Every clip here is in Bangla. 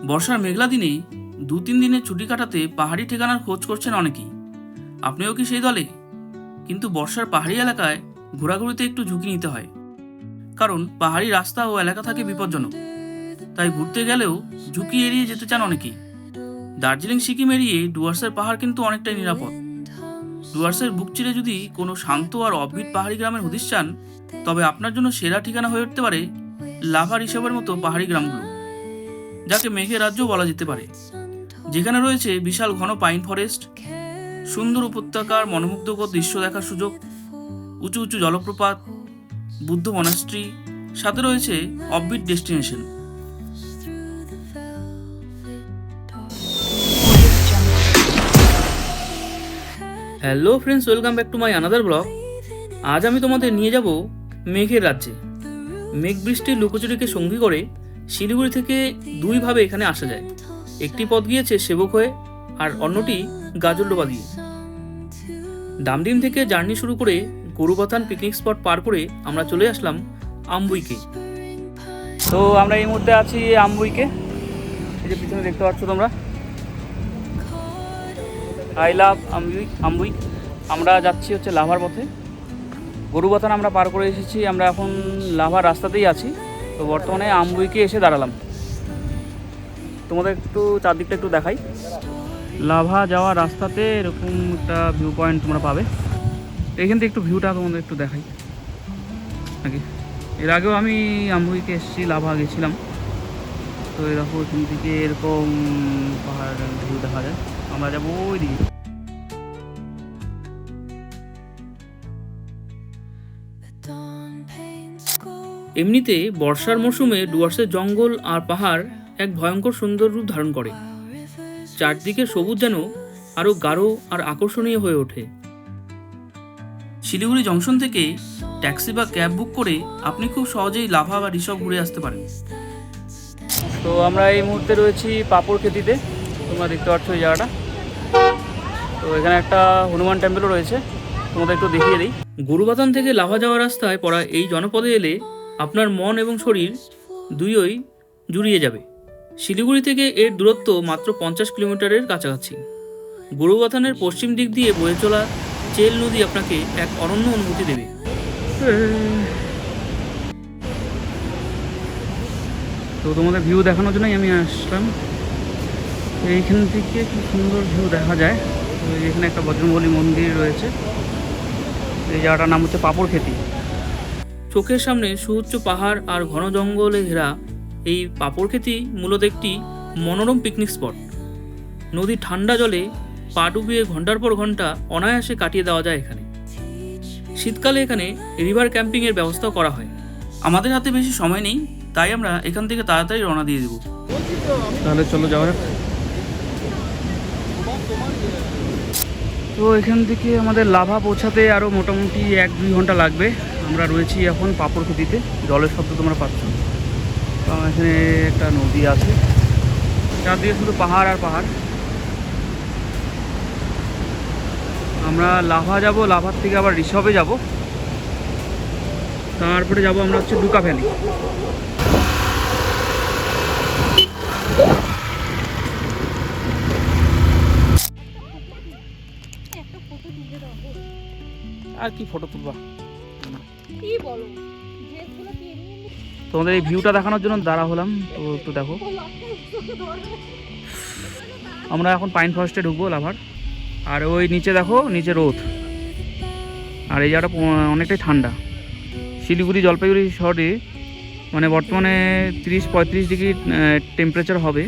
বর্ষার মেঘলা দিনে 2-3 দিনের ছুটি কাটাতে পাহাড়ি ঠিকানার খোঁজ করছেন অনেকেই। আপনিও কি সেই দলে? কিন্তু বর্ষার পাহাড়ি এলাকায় ঘোরাঘুরিতে একটু ঝুঁকি নিতে হয়, কারণ পাহাড়ি রাস্তা ও এলাকা থাকে বিপজ্জনক। তাই ঘুরতে গেলেও ঝুঁকি এড়িয়ে যেতে চান অনেকেই। দার্জিলিং সিকিম এড়িয়ে ডুয়ার্সের পাহাড় কিন্তু অনেকটাই নিরাপদ। ডুয়ার্সের বুক চিরে যদি কোনো শান্ত আর অফবিট পাহাড়ি গ্রামের হদিশ চান, তবে আপনার জন্য সেরা ঠিকানা হয়ে উঠতে পারে লাভা ঋষভের মতো পাহাড়ি গ্রামগুলো, যাকে মেঘের রাজ্য বলা যেতে পারে। যেখানে রয়েছে বিশাল ঘন পাইন ফরেস্ট, সুন্দর উপত্যকার মনোমুগ্ধকর দৃশ্য দেখার সুযোগ, উঁচু উঁচু জলপ্রপাত, বুদ্ধ মনাস্ট্রি, সাথে রয়েছে offbeat destination. Hello friends, welcome back to my another blog. আজ আমি তোমাদের নিয়ে যাব মেঘের রাজ্যে। মেঘ বৃষ্টির লুকোচুরিকে সঙ্গী করে শিলিগুড়ি থেকে দুইভাবে এখানে আসা যায়। একটি পথ গিয়েছে সেবক হয়ে, আর অন্যটি গাজলডোবা দিয়ে। ডামডিম থেকে জার্নি শুরু করে গরুবাথান পিকনিক স্পট পার করে আমরা চলে আসলাম আমবুইকে। তো আমরা এই মুহূর্তে আছি আমবুইকে। এই যে পিছনে দেখতে পাচ্ছ তোমরা, আই লাভ আমবুই। আমরা যাচ্ছি হচ্ছে লাভার পথে। গরুবাথান আমরা পার করে এসেছি, আমরা এখন লাভার রাস্তাতেই আছি। তো বর্তমানে আমবুইকে এসে দাঁড়ালাম। তোমাদের একটু চারদিকটা একটু দেখাই। লাভা যাওয়ার রাস্তাতে এরকম একটা ভিউ পয়েন্ট তোমরা পাবে। এখান থেকে একটু ভিউটা তোমাদের একটু দেখাই নাকি। এর আগেও আমি আমবুইকে এসেছি, লাভা গেছিলাম। তো এরকম এখান থেকে এরকম পাহাড় ভিউ দেখা যায়। আমরা যাবো ওই দিকে। এমনিতে বর্ষার মৌসুমে ডুয়ার্সের জঙ্গল আর পাহাড় এক ভয়ঙ্কর সুন্দর রূপ ধারণ করে। চারদিকে সবুজ যেন আরও গাঢ় আর আকর্ষণীয় হয়ে ওঠে। শিলিগুড়ি জংশন থেকে ট্যাক্সি বা ক্যাব বুক করে আপনি খুব সহজেই লাভা বা ঋষভ ঘুরে আসতে পারেন। তো আমরা এই মুহূর্তে রয়েছি পাপড় খেতিতে। তোমরা দেখতে পাচ্ছ এই জায়গাটা। তো এখানে একটা হনুমান টেম্পলও রয়েছে, তোমাদের একটু দেখিয়ে দিই। গরুবাথান থেকে লাভা যাওয়ার রাস্তায় পড়া এই জনপদে এলে আপনার মন এবং শরীর দুইই জুড়িয়ে যাবে। শিলিগুড়ি থেকে এর দূরত্ব মাত্র 50 কিলোমিটারের কাছাকাছি। গরুবাথানের পশ্চিম দিক দিয়ে বয়ে চলা চেল নদী আপনাকে এক অনন্য অনুভূতি দেবে। তো তোমাদের ভিউ দেখানোর জন্যই আমি আসলাম। এইখান থেকে খুব সুন্দর ভিউ দেখা যায়। তো এখানে একটা বজরংবলী মন্দির রয়েছে। এই জায়গাটার নাম হচ্ছে পাপড় খেতি। চোখের সামনে সুউচ্চ পাহাড় আর ঘন জঙ্গলে ঘেরা এই পাপড় খেতি মূলত একটি মনোরম পিকনিক স্পট। নদীর ঠান্ডা জলে পা ডুবিয়ে ঘন্টার পর ঘন্টা অনায়াসে কাটিয়ে দেওয়া যায় এখানে। শীতকালে এখানে রিভার ক্যাম্পিংয়ের ব্যবস্থাও করা হয়। আমাদের হাতে বেশি সময় নেই, তাই আমরা এখান থেকে তাড়াতাড়ি রওনা দিয়ে দেব। তাহলে চলো যাওয়া যাক। তো এখান থেকে আমাদের লাভা পৌঁছাতে আরও মোটামুটি 1-2 ঘন্টা লাগবে। আমরা রয়েছি এখন পাপড় খেতিতে। জলের শব্দ তোমরা পাচ্ছ। কারণ এখানে একটা নদী আছে, চারদিকে শুধু পাহাড় আর পাহাড়। আমরা লাভা যাব, লাভার থেকে আবার ঋষভে যাব, তারপরে যাব আমরা হচ্ছে ডুকা ভ্যালি। আর কি ফটো তুলবা? তোমাদের এই ভিউটা দেখানোর জন্য দাঁড়া হলাম। তো একটু দেখো, আমরা এখন পাইন ফরেস্টে ঢুকবো লাভার। আর ওই নিচে দেখো, নিচে রোদ, আর এই জায়গাটা অনেকটাই ঠান্ডা। শিলিগুড়ি জলপাইগুড়ি শহরে মানে বর্তমানে 30-35 ডিগ্রি টেম্পারেচার হবে।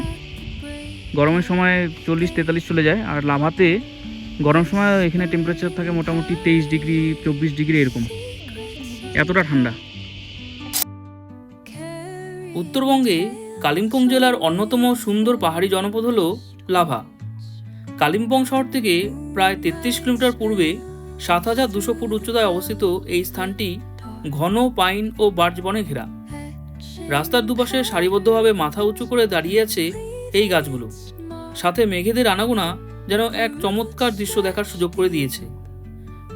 গরমের সময় 40-43 চলে যায়। আর লাভাতে গরম সময় এখানে টেম্পারেচার থাকে মোটামুটি 23 ডিগ্রি 24 ডিগ্রি এরকম, এতটা ঠান্ডা। উত্তরবঙ্গে কালিম্পং জেলার অন্যতম সুন্দর পাহাড়ি জনপদ হল লাভা। কালিম্পং শহর থেকে প্রায় 33 কিলোমিটার পূর্বে 7200 ফুট উচ্চতায় অবস্থিত এই স্থানটি ঘন পাইন ও বার্চ বনে ঘেরা। রাস্তার দুপাশে সারিবদ্ধভাবে মাথা উঁচু করে দাঁড়িয়ে আছে এই গাছগুলো। সাথে মেঘেদের আনাগোনা যেন এক চমৎকার দৃশ্য দেখার সুযোগ করে দিয়েছে।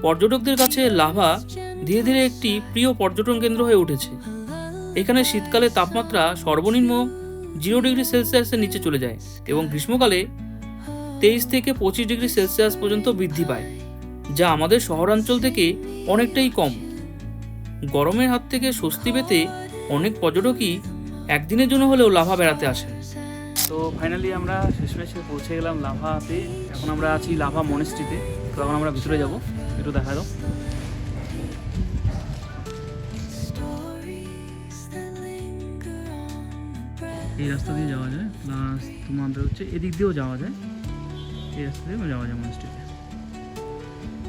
পর্যটকদের কাছে লাভা ধীরে ধীরে একটি প্রিয় পর্যটন কেন্দ্র হয়ে উঠেছে। এখানে শীতকালে তাপমাত্রা সর্বনিম্ন 0 ডিগ্রি সেলসিয়াসের নিচে চলে যায় এবং গ্রীষ্মকালে 23 থেকে 25 ডিগ্রি সেলসিয়াস পর্যন্ত বৃদ্ধি পায়, যা আমাদের শহরাঞ্চল থেকে অনেকটাই কম। গরমের হাত থেকে স্বস্তি পেতে অনেক পর্যটকই একদিনের জন্য হলেও লাভা বেড়াতে আসেন। তো ফাইনালি আমরা শেষমেশে পৌঁছে গেলাম লাভাতে। এখন আমরা আছি লাভা মনেস্ট্রিতে। তো এখন আমরা ভিতরে যাব, একটু দেখা দাও। এই রাস্তা দিয়ে যাওয়া যায়, প্লাস তোমাদের হচ্ছে এদিক দিয়েও যাওয়া যায়, এই রাস্তা দিয়েও যাওয়া যায় মনেস্ট্রিতে।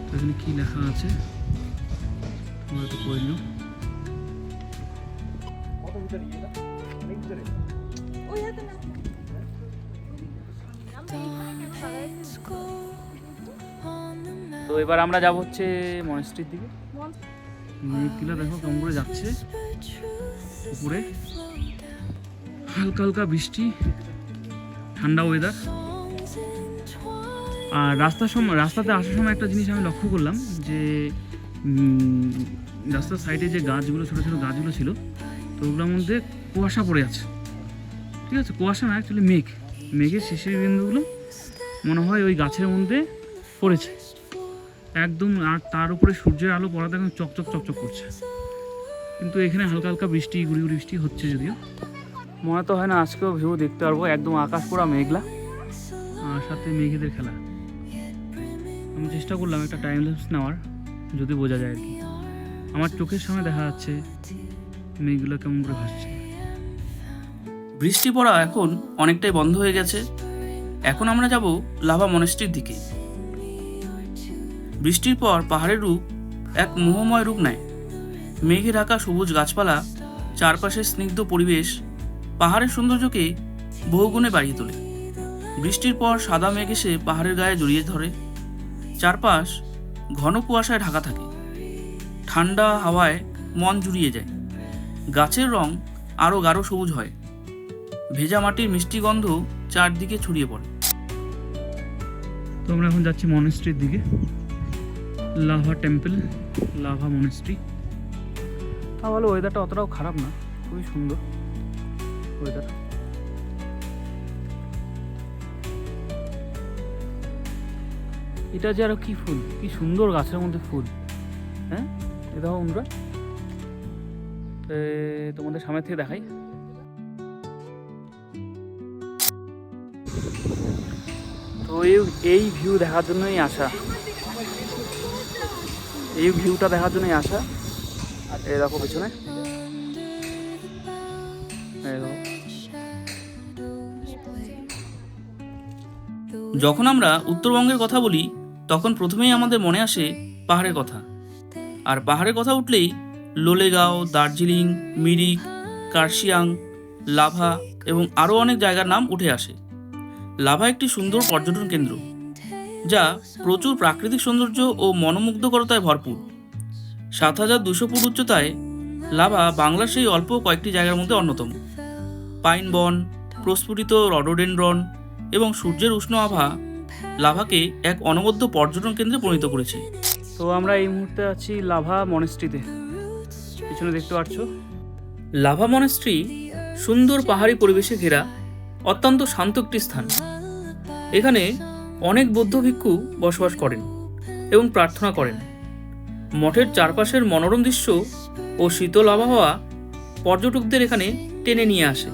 তো এখানে কী লেখা আছে তোমরা তো পড়ে নিও। তো এবার আমরা যাব হচ্ছে মনেস্ট্রির দিকে। মেঘগুলো দেখো কেমন করে যাচ্ছে উপরে, হালকা হালকা বৃষ্টি, ঠান্ডা ওয়েদার। আর রাস্তাতে আসার সময় একটা জিনিস আমি লক্ষ্য করলাম যে রাস্তার সাইডে যে গাছগুলো, ছোটো ছোটো গাছগুলো ছিল, তো ওগুলোর মধ্যে কুয়াশা পড়ে আছে। ঠিক আছে, কুয়াশা না, অ্যাকচুয়ালি মেঘের শিশির বিন্দুগুলো মনে হয় ওই গাছের মধ্যে পড়েছে একদম। আর তার উপরে সূর্যের আলো পড়াতে এখন চকচক চকচক করছে। কিন্তু এখানে হালকা হালকা বৃষ্টি, গুড়ি গুড়ি বৃষ্টি হচ্ছে, যদিও মনে তো হয় না আজকেও ভিউ দেখতে পারবো। একদম আকাশ পুরা মেঘলা, আর সাথে মেঘেদের খেলা। আমি চেষ্টা করলাম একটা টাইম ল্যাপস নেওয়ার, যদি বোঝা যায় আর কি। আমার চোখের সামনে দেখা যাচ্ছে মেঘগুলো কেমন করে ভাসছে। বৃষ্টি পড়া এখন অনেকটাই বন্ধ হয়ে গেছে। এখন আমরা যাব লাভা মনেস্ট্রির দিকে। বৃষ্টির পর পাহাড়ের রূপ এক মোহময় রূপ নেয়। মেঘে ঢাকা সবুজ গাছপালা, চারপাশের স্নিগ্ধ পরিবেশ পাহাড়ের সৌন্দর্যকে বহুগুণে বাড়িয়ে তোলে। বৃষ্টির পর সাদা মেঘ এসে পাহাড়ের গায়ে জড়িয়ে ধরে, চারপাশ ঘন কুয়াশায় ঢাকা থাকে। ঠান্ডা হাওয়ায় মন জুড়িয়ে যায়, গাছের রং আরও গাঢ় সবুজ হয়, ভেজা মাটির মিষ্টি গন্ধ চারদিকে ছড়িয়ে পড়ে। তো আমরা এখন যাচ্ছি মনেস্ট্রির দিকে, লাভা টেম্পল, লাভা মনেস্ট্রি। তাহলে ওয়েদারটা অতটাও খারাপ না, খুবই সুন্দর ওয়েদার। এটা যে আরো কি ফুল, কি সুন্দর গাছের মধ্যে ফুল। হ্যাঁ, এ দেখো বন্ধুরা, তোমাদের সামনে থেকে দেখাই। তো এই ভিউ দেখার জন্যই আসা, এই ভিউটা দেখার জন্যই আসা। এই দেখো পেছনে, যখন আমরা উত্তরবঙ্গের কথা বলি তখন প্রথমেই আমাদের মনে আসে পাহাড়ের কথা। আর পাহাড়ের কথা উঠলেই লোলেগাঁও, দার্জিলিং, মিরিক, কার্শিয়াং, লাভা এবং আরও অনেক জায়গার নাম উঠে আসে। লাভা একটি সুন্দর পর্যটন কেন্দ্র, যা প্রচুর প্রাকৃতিক সৌন্দর্য ও মনোমুগ্ধকরতায় ভরপুর। ৭,২০০ ফুট উচ্চতায় লাভা বাংলার সেই অল্প কয়েকটি জায়গার মধ্যে অন্যতম। পাইন বন, প্রস্ফুটিত রডোডেনড্রন এবং সূর্যের উষ্ণ আভা লাভাকে এক অনবদ্য পর্যটন কেন্দ্রে পরিণত করেছে। তো আমরা এই মুহূর্তে আছি লাভা মনেস্ট্রিতে, পিছনে দেখতে পাচ্ছ। লাভা মনেস্ট্রি সুন্দর পাহাড়ি পরিবেশে ঘেরা অত্যন্ত শান্ত একটি স্থান। এখানে অনেক বৌদ্ধ ভিক্ষু বসবাস করেন এবং প্রার্থনা করেন। মঠের চারপাশের মনোরম দৃশ্য ও শীতল আবহাওয়া পর্যটকদের এখানে টেনে নিয়ে আসে।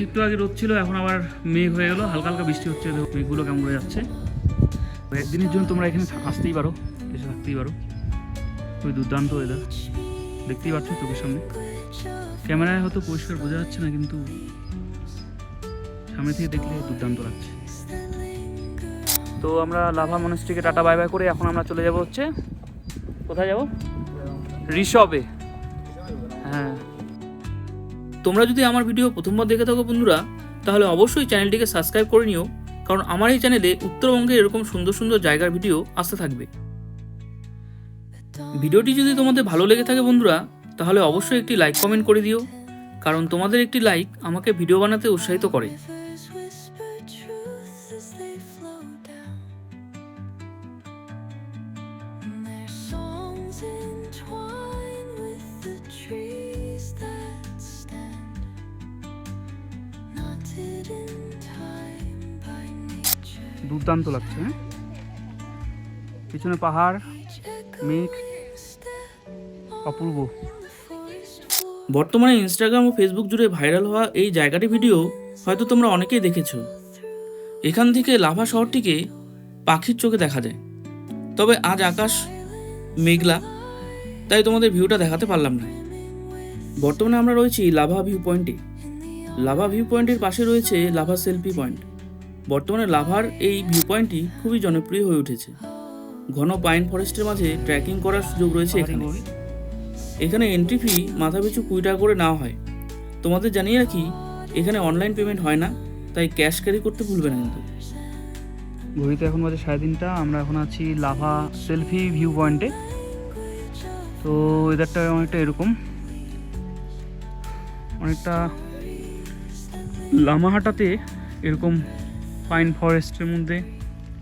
একটু আগে রোদ ছিল, এখন আবার মেঘ হয়ে গেল, হালকা হালকা বৃষ্টি হচ্ছে। মেঘগুলো কেমন করে যাচ্ছে। একদিনের জন্য তোমরা এখানে আসতেই পারো, এসে থাকতেই পারো। ওই দুর্দান্ত ওয়েদার দেখতেই পাচ্ছ চোখের সামনে। ক্যামেরায় হয়তো পরিষ্কার বোঝা যাচ্ছে না, কিন্তু সামনে থেকে দেখলে দুর্দান্ত লাগছে। তো আমরা লাভা মনেস্ট্রিকে টাটা বাই বাই করে এখন আমরা চলে যাব হচ্ছে, কোথায় যাব? ঋষভে। হ্যাঁ, তোমরা যদি আমার ভিডিও প্রথমবার দেখে থাকো বন্ধুরা, তাহলে অবশ্যই চ্যানেলটিকে সাবস্ক্রাইব করে নিও, কারণ আমার এই চ্যানেলে উত্তরবঙ্গের এরকম সুন্দর সুন্দর জায়গার ভিডিও আসতে থাকবে। ভিডিওটি যদি তোমাদের ভালো লেগে থাকে বন্ধুরা, তাহলে অবশ্যই একটি লাইক কমেন্ট করে দিও, কারণ তোমাদের একটি লাইক আমাকে ভিডিও বানাতে উৎসাহিত করে। দুর্দান্ত লাগছে। হ্যাঁ, পিছনে পাহাড়, মেঘ, অপূর্ব। বর্তমানে ইনস্টাগ্রাম ও ফেসবুক জুড়ে ভাইরাল হওয়া এই জায়গাটির ভিডিও হয়তো তোমরা অনেকেই দেখেছো। এখান থেকে লাভা শহরটিকে পাখির চোখে দেখা যায়। তবে আজ আকাশ মেঘলা, তাই তোমাদের ভিউটা দেখাতে পারলাম না। বর্তমানে আমরা রয়েছি লাভা ভিউ পয়েন্টে। লাভা ভিউ পয়েন্টের পাশে রয়েছে লাভা সেলফি পয়েন্ট। বর্তমানে লাভার এই ভিউ পয়েন্টটি খুবই জনপ্রিয় হয়ে উঠেছে। ঘন পাইন ফরেস্টের মাঝে ট্রেকিং করার সুযোগ রয়েছে এখানে। এখানে এন্ট্রি ফি মাথাপিছু 20 টাকা করে নেওয়া হয়। তোমাদের জানিয়ে রাখি, এখানে অনলাইন পেমেন্ট হয় না, তাই ক্যাশ ক্যারি করতে ভুলবে না কিন্তু। ঘড়িতে এখন বাজে 3:30। আমরা এখন আছি লাভা সেলফি ভিউ পয়েন্টে। তো ওয়েদারটা অনেকটা এরকম, অনেকটা লামাহাটাতে এরকম পাইন ফরেস্টের মধ্যে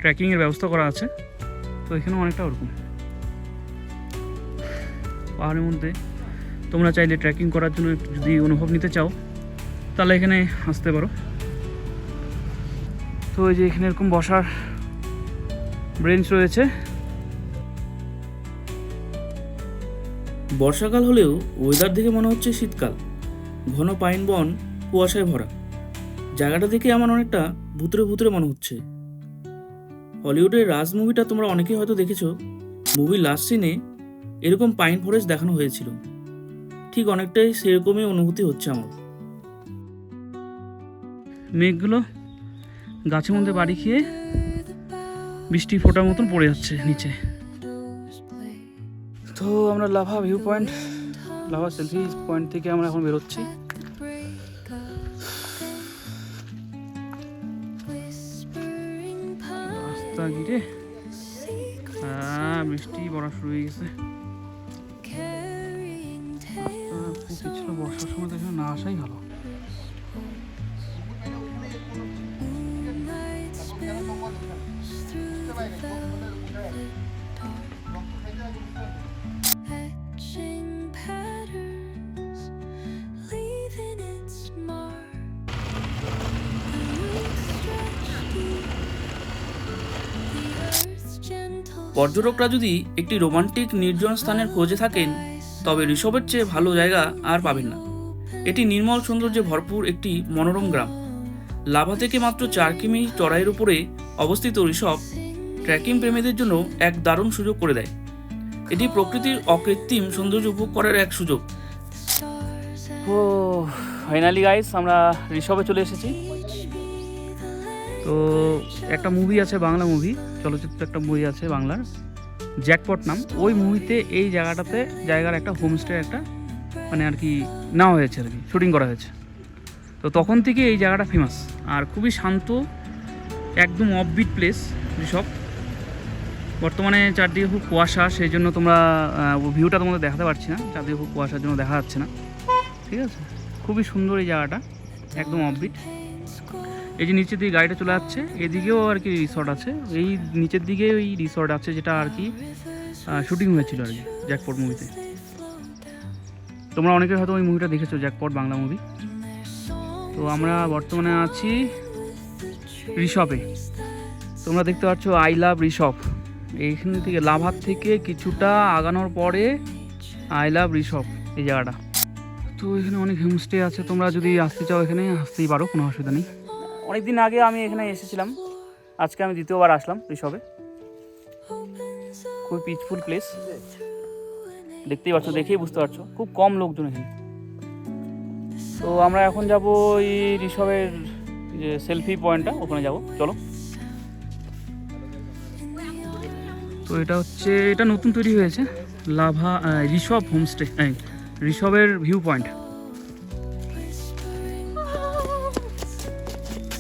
ট্রেকিংয়ের ব্যবস্থা করা আছে। তো এখানেও অনেকটা ওরকম পাহাড়ের মধ্যে তোমরা চাইলে ট্রেকিং করার জন্য একটু যদি অনুভব নিতে চাও তাহলে এখানে আসতে পারো। তো এই যে এখানে এরকম বসার বেঞ্চ রয়েছে। বর্ষাকাল হলেও ওয়েদার দেখে মনে হচ্ছে শীতকাল। ঘন পাইন বন, কুয়াশায় ভরা। জায়গাটা দেখে আমার অনেকটা ভুতুরে ভুতুরে মনে হচ্ছে। হলিউডের রাজ মুভিটা তোমরা অনেকেই হয়তো দেখেছো। মুভির লাস্ট সিনে এরকম পাইন ফরেস্ট দেখানো হয়েছিল। ঠিক অনেকটাই সেরকমই অনুভূতি হচ্ছে আমার। মেঘগুলো গাছের মধ্যে বাড়ি খেয়ে বৃষ্টি ফোটার মতন পড়ে যাচ্ছে নিচে। তো আমরা lava view point, lava selfie point থেকে আমরা এখন বেরোচ্ছি। রাস্তা ঘিরে বৃষ্টি পড়া শুরু হয়ে গেছে। খুব পিছলে বর্ষার সময় তো এখানে না আসাই ভালো। পর্যটকরা যদি একটি রোমান্টিক নির্জন স্থানের খোঁজে থাকেন, তবে ঋষভের চেয়ে ভালো জায়গা আর পাবেন না। এটি নির্মল সৌন্দর্যে ভরপুর একটি মনোরম গ্রাম। লাভা থেকে মাত্র 4 কিমি চড়াইয়ের উপরে অবস্থিত ঋষভ ট্রেকিং প্রেমীদের জন্য এক দারুণ সুযোগ করে দেয়। এটি প্রকৃতির অকৃত্রিম সৌন্দর্য উপভোগ করার এক সুযোগ। ও ফাইনালি গাইস, আমরা ঋষভে চলে এসেছি। তো একটা মুভি আছে, বাংলা মুভি, চলচ্চিত্র একটা বই আছে বাংলার, জ্যাকপট নাম। ওই মুভিতে এই জায়গার একটা হোমস্টে একটা মানে আর কি নেওয়া হয়েছে, আর কি শুটিং করা হয়েছে। তো তখন থেকে এই জায়গাটা ফেমাস আর খুবই শান্ত, একদম অফবিট প্লেস ঋষভ। বর্তমানে চারদিকে খুব কুয়াশা, সেই জন্য তোমরা ভিউটা তোমাদের দেখাতে পারছি না, চারদিকে খুব কুয়াশার জন্য দেখা যাচ্ছে না। ঠিক আছে, খুবই সুন্দর এই জায়গাটা, একদম অফবিট। এই যে নিচের দিকে গাড়িটা চলে যাচ্ছে, এদিকেও আর কি রিসর্ট আছে। এই নিচের দিকে ওই রিসর্ট আছে যেটা আর কি শুটিং হয়েছিল আর কি জ্যাকপট মুভিতে। তোমরা অনেকে হয়তো ওই মুভিটা দেখেছো, জ্যাকপট বাংলা মুভি। তো আমরা বর্তমানে আছি ঋষভে। তোমরা দেখতে পাচ্ছ আই লাভ ঋষভ। এইখান থেকে লাভার থেকে কিছুটা আগানোর পরে আই লাভ ঋষভ এই জায়গাটা। তো এখানে অনেক হোমস্টে আছে, তোমরা যদি আসতে চাও এখানে আসতেই পারো, কোনো অসুবিধা নেই। অনেকদিন আগে আমি এখানে এসেছিলাম, আজকে আমি দ্বিতীয়বার আসলাম ঋষভে। খুব পিসফুল প্লেস, দেখতেই পাচ্ছ, দেখেই বুঝতে পারছো খুব কম লোকজন এখানে। তো আমরা এখন যাব ওই ঋষভের যে সেলফি পয়েন্টটা, ওখানে যাব, চলো। তো এটা নতুন তৈরি হয়েছে, লাভা ঋষভ হোমস্টে, ঋষভের ভিউ পয়েন্ট।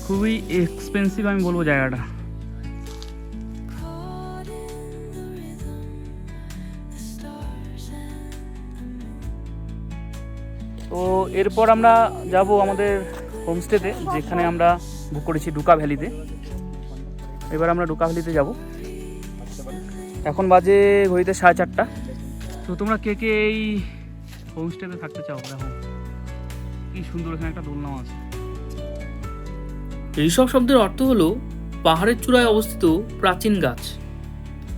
খুবই এক্সপেন্সিভ আমি বলবো জায়গাটা। তো এরপর আমরা যাব আমাদের হোমস্টেতে, যেখানে আমরা বুক করেছি ডুকা ভ্যালিতে। এবার আমরা ডুকা ভ্যালিতে যাব। এখন বাজে ঘড়িতে 4:30। তো তোমরা কে কে এই হোমস্টেতে থাকতে চাও? দেখো কি সুন্দর, এখানে একটা দোলনাও আছে। ঋষভ শব্দের অর্থ হল পাহাড়ের চূড়ায় অবস্থিত প্রাচীন গাছ।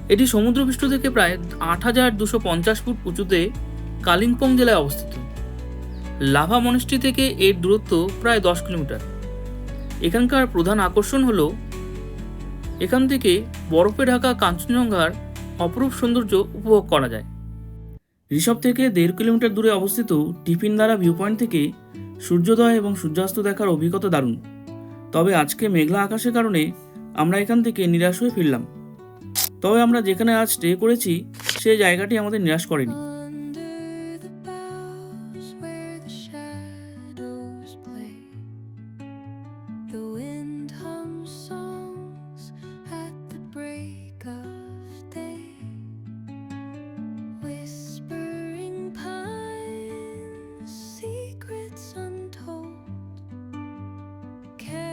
এটি সমুদ্রপৃষ্ঠ থেকে প্রায় ৮,২৫০ ফুট উঁচুতে কালিম্পং জেলায় অবস্থিত। লাভা মনেস্ট্রি থেকে এর দূরত্ব প্রায় 10 কিলোমিটার। এখানকার প্রধান আকর্ষণ হল এখান থেকে বরফে ঢাকা কাঞ্চনজঙ্ঘার অপরূপ সৌন্দর্য উপভোগ করা যায়। ঋষভ থেকে 1.5 কিলোমিটার দূরে অবস্থিত টিফিনদারা ভিউ পয়েন্ট থেকে সূর্যোদয় এবং সূর্যাস্ত দেখার অভিজ্ঞতা দারুণ। তবে আজকে মেঘলা আকাশের কারণে আমরা এখান থেকে নিরাশ হয়ে ফিরলাম। তবে আমরা যেখানে আজ স্টে করেছি সেই জায়গাটি আমাদের নিরাশ করেনি।